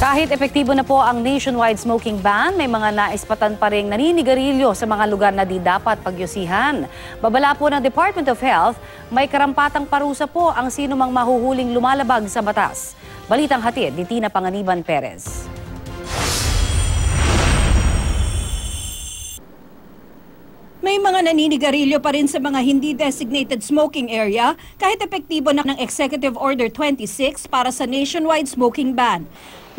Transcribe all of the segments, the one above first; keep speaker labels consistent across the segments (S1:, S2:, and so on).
S1: Kahit epektibo na po ang nationwide smoking ban, may mga naispatan pa ring naninigarilyo sa mga lugar na di dapat pagyusihan. Babala po ng Department of Health, may karampatang parusa po ang sino mang mahuhuling lumalabag sa batas. Balitang hatid ni Tina Panganiban Perez.
S2: May mga naninigarilyo pa rin sa mga hindi designated smoking area kahit epektibo na ng Executive Order 26 para sa nationwide smoking ban.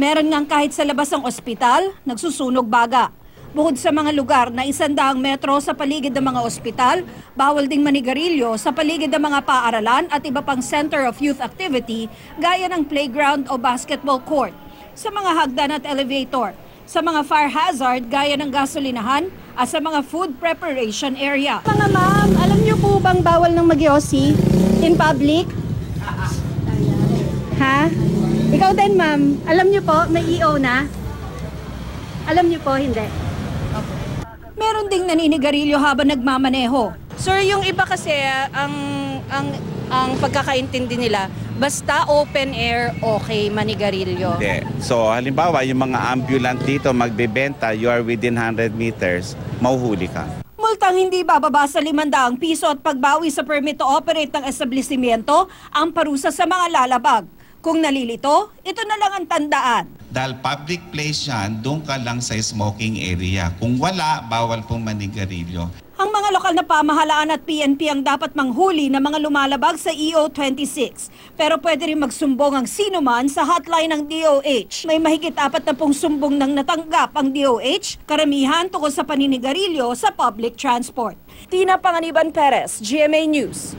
S2: Meron ngang kahit sa labas ng ospital, nagsusunog baga. Bukod sa mga lugar na 100 metro sa paligid ng mga ospital, bawal ding manigarilyo sa paligid ng mga paaralan at iba pang center of youth activity gaya ng playground o basketball court, sa mga hagdan at elevator, sa mga fire hazard gaya ng gasolinahan at sa mga food preparation area.
S3: Mga ma'am, alam niyo po bang bawal ng mag-yosi in public? Ha? Ikaw din ma'am, alam niyo po may EO na? Alam niyo po hindi?
S2: Meron ding naninigarilyo habang nagmamaneho.
S4: Sir, yung iba kasi ang pagkakaintindi nila, basta open air, okay, manigarilyo.
S5: Hindi. So halimbawa, yung mga ambulant dito magbebenta, you are within 100 meters, mauhuli ka.
S2: Multang hindi bababa sa 500 piso at pagbawi sa permit to operate ng establishmento ang parusa sa mga lalabag. Kung nalilito, ito na lang ang tandaan.
S6: Dahil public place yan, doon ka lang sa smoking area. Kung wala, bawal pong manigarilyo.
S2: Ang mga lokal na pamahalaan at PNP ang dapat manghuli ng mga lumalabag sa EO26. Pero pwede rin magsumbong ang sinuman sa hotline ng DOH. May mahigit 40 sumbong nang natanggap ang DOH, karamihan tungkol sa paninigarilyo sa public transport. Tina Panganiban Perez, GMA News.